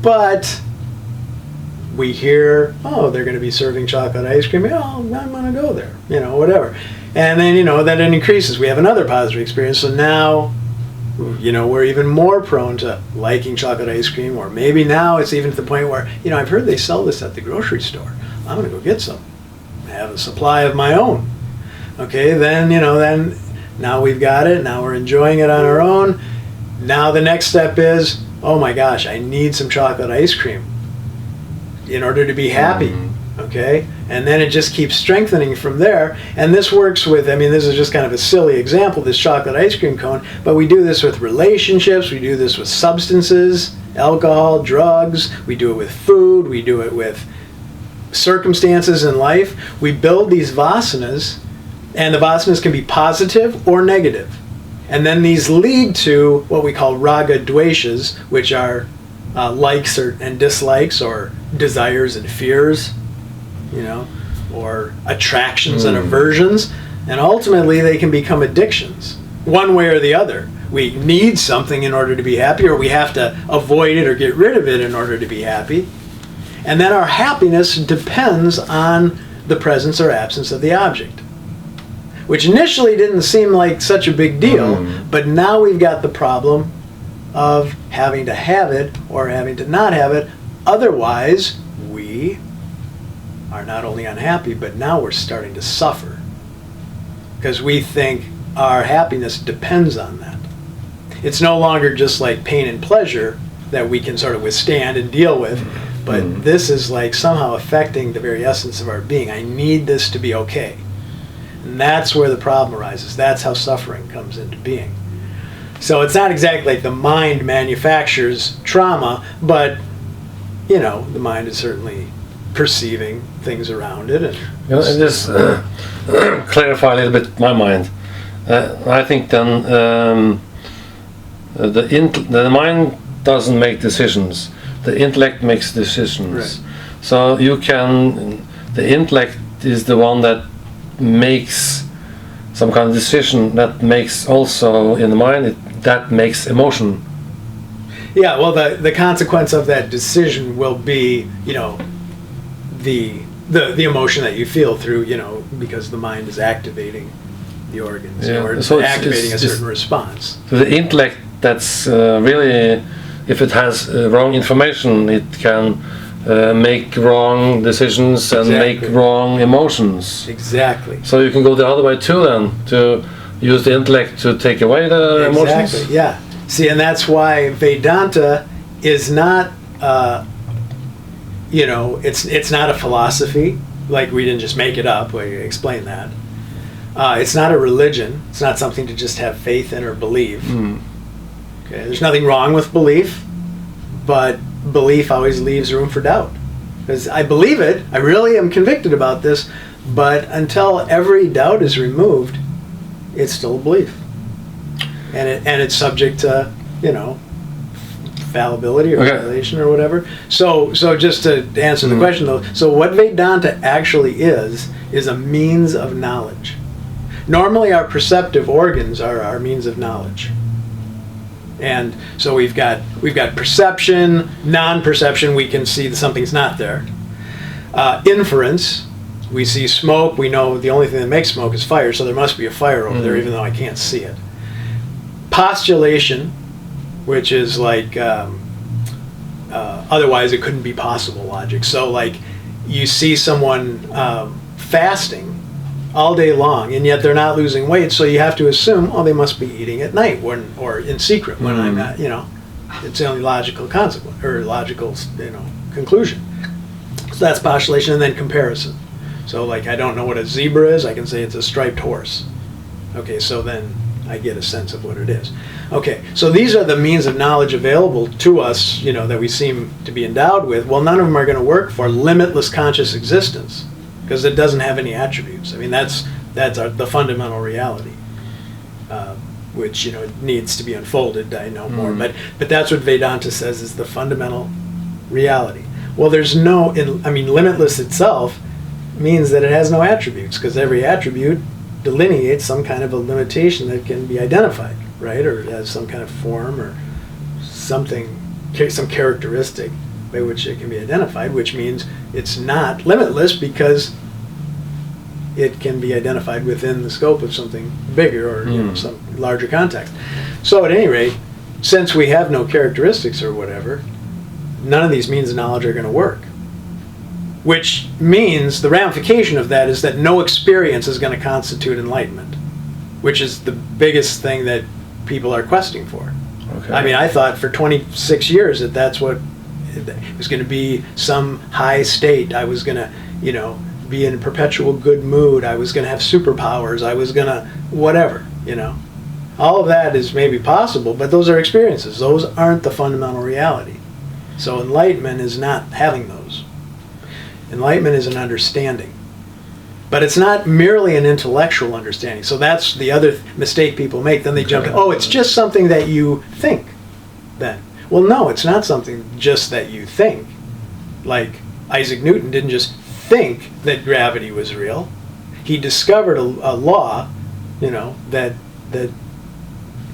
But we hear, oh, they're going to be serving chocolate ice cream. Oh, I'm going to go there, whatever. And then, then it increases. We have another positive experience. So now, we're even more prone to liking chocolate ice cream. Or maybe now it's even to the point where, I've heard they sell this at the grocery store. I'm going to go get some. I have a supply of my own. Okay, then, then now we've got it. Now we're enjoying it on our own. Now the next step is, oh my gosh, I need some chocolate ice cream in order to be happy. Okay, and then it just keeps strengthening from there. And this works with, this is just kind of a silly example, this chocolate ice cream cone, but we do this with relationships, we do this with substances, alcohol, drugs, we do it with food, we do it with circumstances in life. We build these vasanas, and the vasanas can be positive or negative. And then these lead to what we call raga dveshas, which are likes and dislikes, or desires and fears, or attractions and aversions. And ultimately they can become addictions, one way or the other. We need something in order to be happy, or we have to avoid it or get rid of it in order to be happy. And then our happiness depends on the presence or absence of the object, which initially didn't seem like such a big deal, but now we've got the problem of having to have it or having to not have it. Otherwise, we are not only unhappy, but now we're starting to suffer because we think our happiness depends on that. It's no longer just like pain and pleasure that we can sort of withstand and deal with, but this is like somehow affecting the very essence of our being. I need this to be okay. And that's where the problem arises. That's how suffering comes into being. So it's not exactly like the mind manufactures trauma, but, the mind is certainly perceiving things around it. And just clarify a little bit my mind. I think then the mind doesn't make decisions. The intellect makes decisions. Right. So the intellect is the one that makes some kind of decision that makes also in the mind, that makes emotion. Yeah, well, the consequence of that decision will be, the emotion that you feel through, because the mind is activating the organs, or it's activating a certain response. So the intellect, that's really, if it has wrong information, it can make wrong decisions and make wrong emotions. Exactly. So you can go the other way too then, to use the intellect to take away the emotions? Exactly, yeah. See, and that's why Vedanta is not, it's not a philosophy. Like, we didn't just make it up, we explain that. It's not a religion. It's not something to just have faith in or believe. Okay, there's nothing wrong with belief, but belief always leaves room for doubt. Because I believe it, I really am convicted about this, but until every doubt is removed, it's still a belief. And it's subject to, fallibility or violation or whatever. So just to answer the question though, so what Vedanta actually is a means of knowledge. Normally our perceptive organs are our means of knowledge. And so we've got perception, non-perception, we can see that something's not there. Inference, we see smoke, we know the only thing that makes smoke is fire, so there must be a fire over there even though I can't see it. Postulation, which is like otherwise it couldn't be possible logic. So like you see someone fasting all day long and yet they're not losing weight, so you have to assume, they must be eating at night or in secret when I'm not, it's the only logical consequence or logical conclusion. So that's postulation. And then comparison. So like I don't know what a zebra is, I can say it's a striped horse. Okay, so then I get a sense of what it is. Okay, so these are the means of knowledge available to us, that we seem to be endowed with. Well, none of them are going to work for limitless conscious existence because it doesn't have any attributes. I mean, that's the fundamental reality, which needs to be unfolded. I know more, but that's what Vedanta says is the fundamental reality. Well, there's limitless itself means that it has no attributes because every attribute delineates some kind of a limitation that can be identified, right? Or has some kind of form or something some characteristic by which it can be identified, which means it's not limitless because it can be identified within the scope of something bigger or some larger context. So at any rate, since we have no characteristics or whatever, none of these means of knowledge are going to work. Which means the ramification of that is that no experience is going to constitute enlightenment, which is the biggest thing that people are questing for. Okay. I mean, I thought for 26 years that that's what it was going to be, some high state. I was going to, be in a perpetual good mood. I was going to have superpowers. I was going to whatever, All of that is maybe possible, but those are experiences. Those aren't the fundamental reality. So enlightenment is not having those. Enlightenment is an understanding. But it's not merely an intellectual understanding. So that's the other mistake people make. Then they jump in, it's just something that you think then. Well, no, it's not something just that you think. Like Isaac Newton didn't just think that gravity was real. He discovered a law, that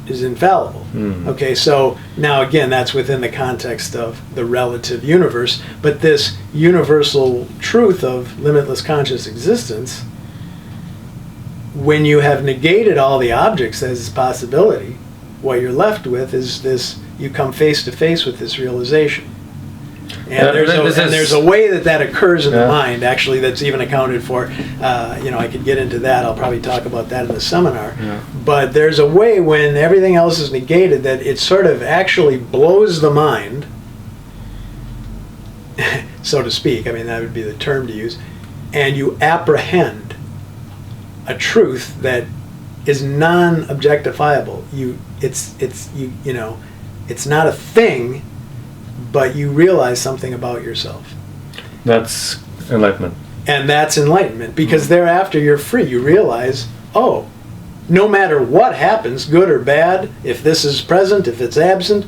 is infallible. Okay, so now again, that's within the context of the relative universe, but this universal truth of limitless conscious existence, when you have negated all the objects as a possibility, what you're left with is this, you come face to face with this realization. And there's a way that occurs in the mind, actually, that's even accounted for. I could get into that. I'll probably talk about that in the seminar. Yeah. But there's a way when everything else is negated that it sort of actually blows the mind, so to speak. I mean, that would be the term to use. And you apprehend a truth that is non-objectifiable. It's not a thing, but you realize something about yourself. That's enlightenment. And that's enlightenment, because thereafter you're free. You realize, no matter what happens, good or bad, if this is present, if it's absent,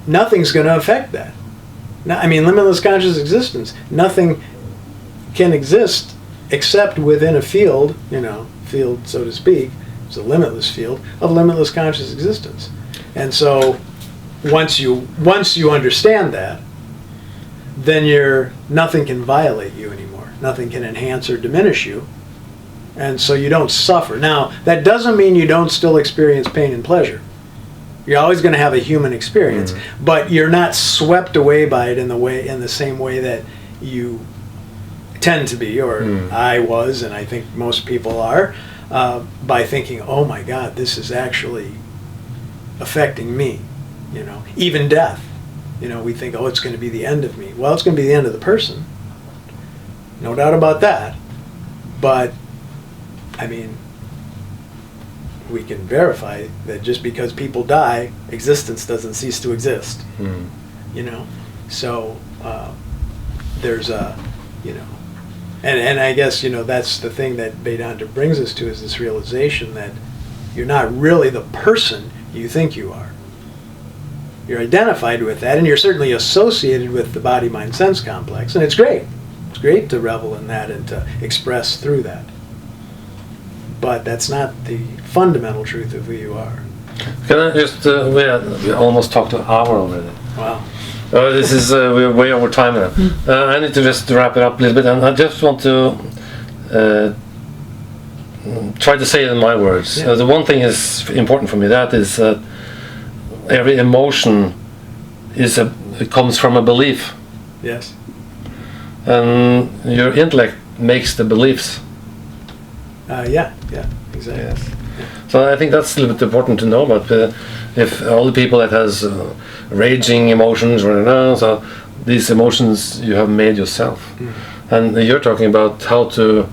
nothing's going to affect that. Limitless conscious existence, nothing can exist except within a field, so to speak, it's a limitless field of limitless conscious existence. And so once you understand that, then nothing can violate you anymore. Nothing can enhance or diminish you. And so you don't suffer. Now, that doesn't mean you don't still experience pain and pleasure. You're always going to have a human experience, but you're not swept away by it in the same way that you tend to be, or I was, and I think most people are, by thinking, oh my God, this is actually affecting me. Even death. We think, it's going to be the end of me. Well, it's going to be the end of the person. No doubt about that. But, we can verify that just because people die, existence doesn't cease to exist. So, there's and I guess, that's the thing that Vedanta brings us to, is this realization that you're not really the person you think you are. You're identified with that, and you're certainly associated with the body-mind-sense complex, and it's great. It's great to revel in that and to express through that. But that's not the fundamental truth of who you are. Can I just, we almost talked an hour already. Wow. This is, we're way over time now. I need to just wrap it up a little bit, and I just want to try to say it in my words. Yeah. The one thing is important for me, that is that every emotion it comes from a belief. Yes. And your intellect makes the beliefs. Yeah, exactly. Yes. Yeah. So I think that's a little bit important to know about. If all the people that has raging emotions, so these emotions you have made yourself. And you're talking about how to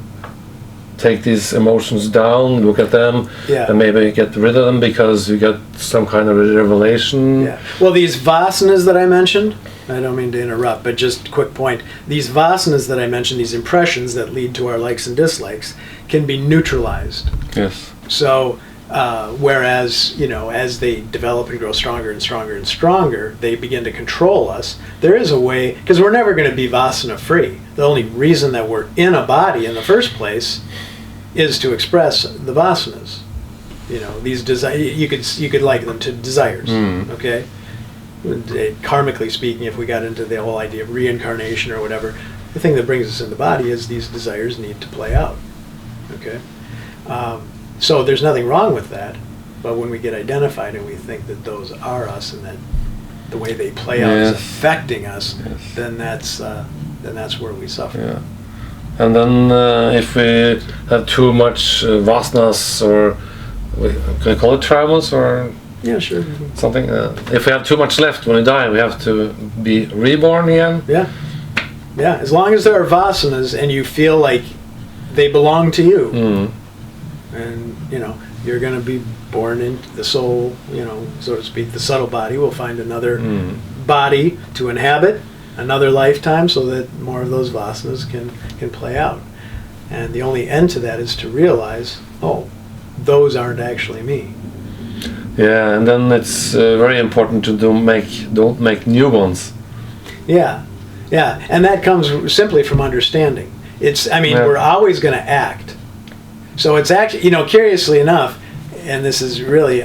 take these emotions down, look at them, and maybe get rid of them because you get some kind of revelation. Yeah. Well, these vasanas that I mentioned, I don't mean to interrupt, but just a quick point. These vasanas that I mentioned, these impressions that lead to our likes and dislikes, can be neutralized. Yes. So, whereas, as they develop and grow stronger and stronger and stronger, they begin to control us. There is a way, because we're never going to be vasana free. The only reason that we're in a body in the first place is to express the vasanas. These desires, you could liken them to desires. Okay, karmically speaking, if we got into the whole idea of reincarnation or whatever, the thing that brings us in the body is these desires need to play out. Okay? So there's nothing wrong with that, but when we get identified and we think that those are us and that the way they play out is affecting us, then that's where we suffer. Yeah. And then if we have too much vasanas, or can we call it traumas, or yeah, sure, something? If we have too much left when we die, we have to be reborn again. Yeah. As long as there are vasanas and you feel like they belong to you, and you're going to be born into the soul, so to speak. The subtle body will find another body to inhabit, another lifetime, so that more of those vasanas can play out. And the only end to that is to realize, oh, those aren't actually me. Yeah, and then it's very important to don't make new ones. Yeah, and that comes simply from understanding. We're always going to act. So it's actually, curiously enough, and this is really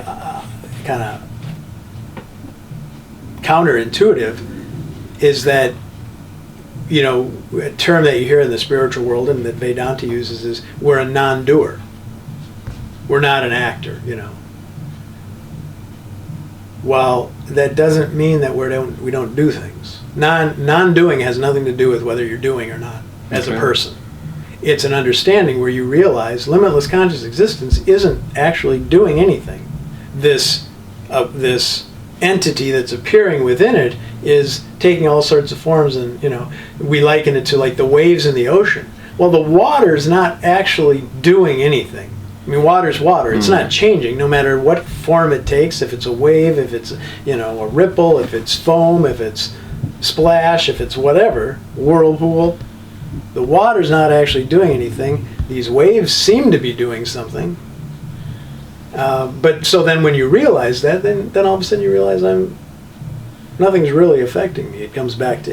kind of counterintuitive, is that, a term that you hear in the spiritual world and that Vedanta uses is we're a non-doer. We're not an actor, Well, that doesn't mean that we don't do things. Non-doing has nothing to do with whether you're doing or not as a person. It's an understanding where you realize limitless conscious existence isn't actually doing anything. This entity that's appearing within it is taking all sorts of forms, and we liken it to like the waves in the ocean. Well, the water's not actually doing anything. Water's water. It's not changing, no matter what form it takes. If it's a wave, if it's a ripple, if it's foam, if it's splash, if it's whatever, whirlpool. The water's not actually doing anything. These waves seem to be doing something. But so then when you realize that, then all of a sudden you realize nothing's really affecting me. It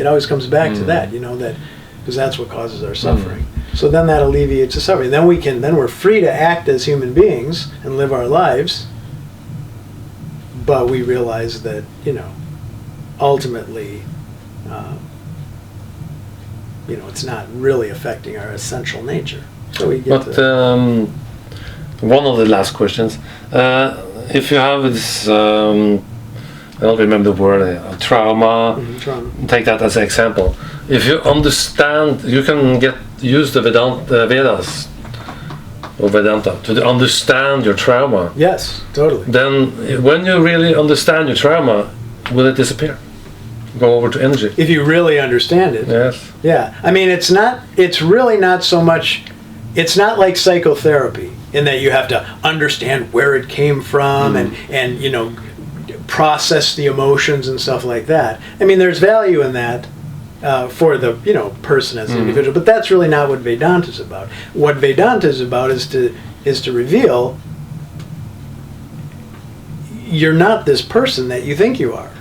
always comes back to that, that because that's what causes our suffering. So then that alleviates the suffering. Then we're free to act as human beings and live our lives. But we realize that, ultimately, it's not really affecting our essential nature. So we get one of the last questions. If you have this, I don't remember the word, trauma, take that as an example. If you understand, you can use the Vedas or Vedanta to understand your trauma. Yes, totally. Then when you really understand your trauma, will it disappear? Go over to energy. If you really understand it. Yes. Yeah. It's really not so much, it's not like psychotherapy in that you have to understand where it came from and process the emotions and stuff like that. There's value in that for the person as an individual, but that's really not what Vedanta is about. What Vedanta is about is to reveal you're not this person that you think you are.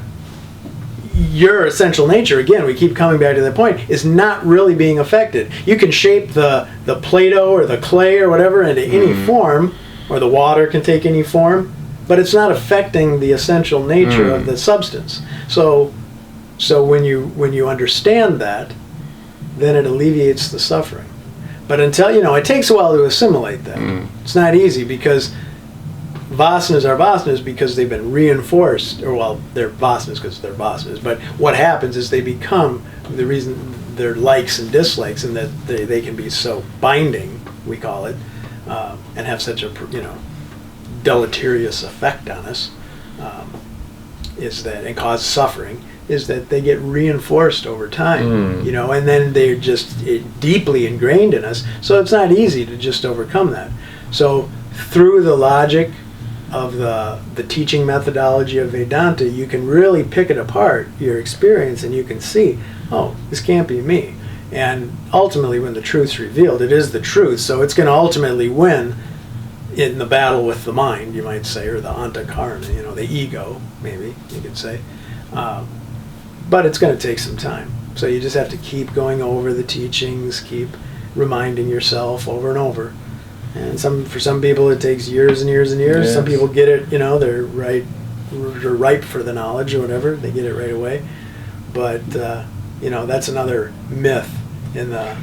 Your essential nature, again, we keep coming back to that point, is not really being affected. You can shape the Play-Doh or the clay or whatever into any form, or the water can take any form, but it's not affecting the essential nature of the substance. So when you understand that, then it alleviates the suffering. But until, it takes a while to assimilate that. It's not easy because vasanas are vasanas because they've been reinforced, they're vasanas because they're vasanas, but what happens is they become the reason they're likes and dislikes, and that they can be so binding, we call it, and have such a deleterious effect on us, and cause suffering, is that they get reinforced over time, and then they're just deeply ingrained in us, so it's not easy to just overcome that. So through the logic of the teaching methodology of Vedanta, you can really pick it apart, your experience, and you can see, oh, this can't be me. And ultimately, when the truth's revealed, it is the truth, so it's going to ultimately win in the battle with the mind, you might say, or the antakarna, the ego, maybe you could say. But it's going to take some time. So you just have to keep going over the teachings, keep reminding yourself over and over. And for some people it takes years and years and years. Yes. Some people get it, they're right are ripe for the knowledge or whatever. They get it right away. But that's another myth in the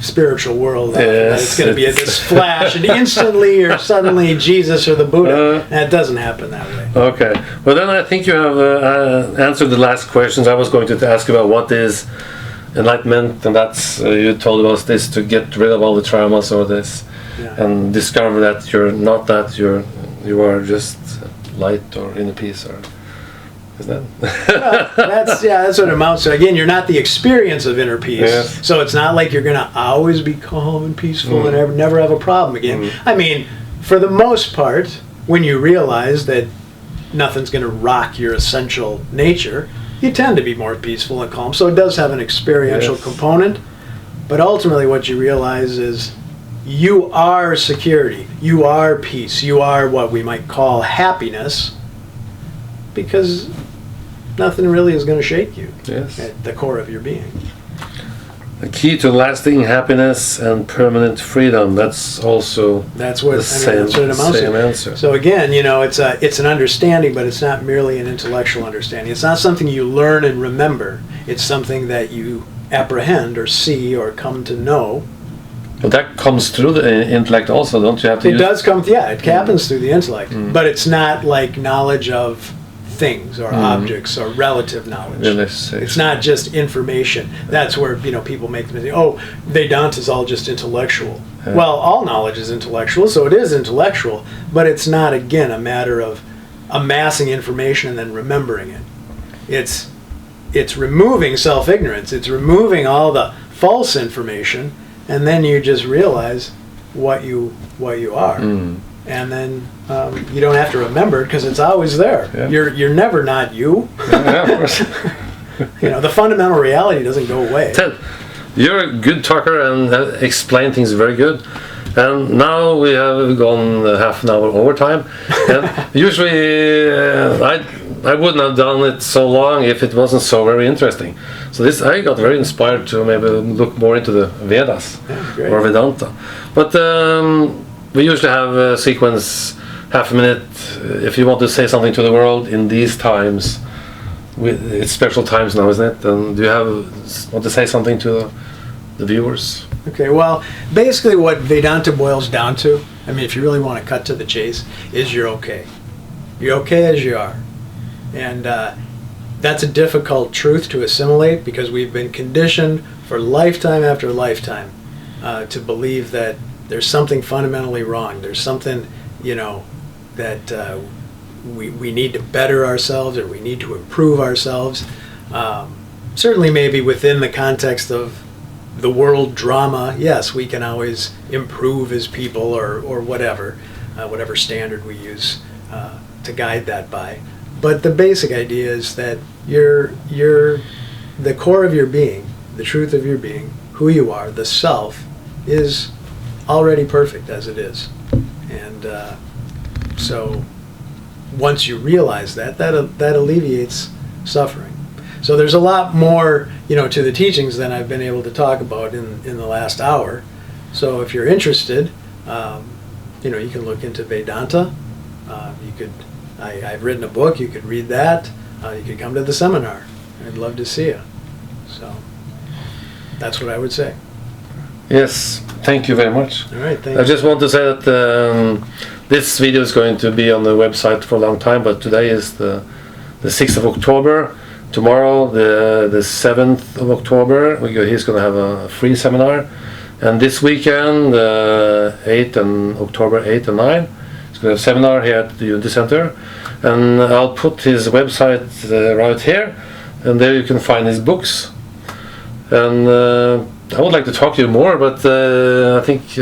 spiritual world. That it's going to be this flash and instantly or suddenly Jesus or the Buddha. And it doesn't happen that way. Okay. Well, then I think you have answered the last questions. I was going to ask about what is enlightenment, and that's you told us this to get rid of all the traumas or this, and discover that you're not that. You are just light or inner peace, or is that? That's what it amounts to. Again, you're not the experience of inner peace, so it's not like you're going to always be calm and peaceful and never have a problem again. I mean, for the most part, when you realize that nothing's going to rock your essential nature, you tend to be more peaceful and calm. So it does have an experiential component, but ultimately what you realize is you are security, you are peace, you are what we might call happiness, because nothing really is going to shake you at the core of your being. The key to lasting happiness and permanent freedom. That's also that's what it amounts to. Answer. So again, it's an understanding, but it's not merely an intellectual understanding. It's not something you learn and remember. It's something that you apprehend or see or come to know. But that comes through the intellect also, don't you have to? It does come. It happens through the intellect, but it's not like knowledge of things or objects or relative knowledge. It's not just information. That's where people make the mistake. Oh, Vedanta is all just intellectual. Well, all knowledge is intellectual, so it is intellectual, but it's not, again, a matter of amassing information and then remembering it. It's removing self-ignorance. It's removing all the false information, and then you just realize what you are. And then you don't have to remember it because it's always there. You're never not you. Of course. The fundamental reality doesn't go away. Ted, you're a good talker and explain things very good. And now we have gone half an hour overtime. And usually I wouldn't have done it so long if it wasn't so very interesting. So I got very inspired to maybe look more into the Vedas or Vedanta. But we usually have a sequence, half a minute, if you want to say something to the world in these times. It's special times now, isn't it? And do you want to say something to the viewers? Okay, well, basically what Vedanta boils down to, if you really want to cut to the chase, is you're okay. You're okay as you are. And that's a difficult truth to assimilate because we've been conditioned for lifetime after lifetime to believe that there's something fundamentally wrong. There's something, that we need to better ourselves or we need to improve ourselves. Certainly maybe within the context of the world drama, yes, we can always improve as people or whatever standard we use to guide that by. But the basic idea is that you're the core of your being, the truth of your being, who you are, the self, is already perfect as it is. And so once you realize that alleviates suffering. So there's a lot more, to the teachings than I've been able to talk about in the last hour. So if you're interested, you can look into Vedanta. I've written a book. You could read that. You could come to the seminar. I'd love to see you. So that's what I would say. Yes, thank you very much. All right, thank I you. just want to say that this video is going to be on the website for a long time, but today is the 6th of October. Tomorrow, the 7th of October, he's going to have a free seminar. And this weekend, October 8 and 9, he's going to have a seminar here at the Unity Center. And I'll put his website right here, and there you can find his books. And I would like to talk to you more, but I think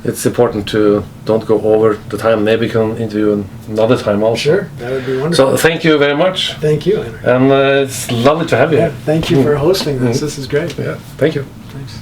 it's important to don't go over the time. Maybe we can interview another time also. Sure, that would be wonderful. So thank you very much. Thank you, Henry. And it's lovely to have you. Yeah, thank you for hosting this. This is great. Yeah, thank you. Thanks.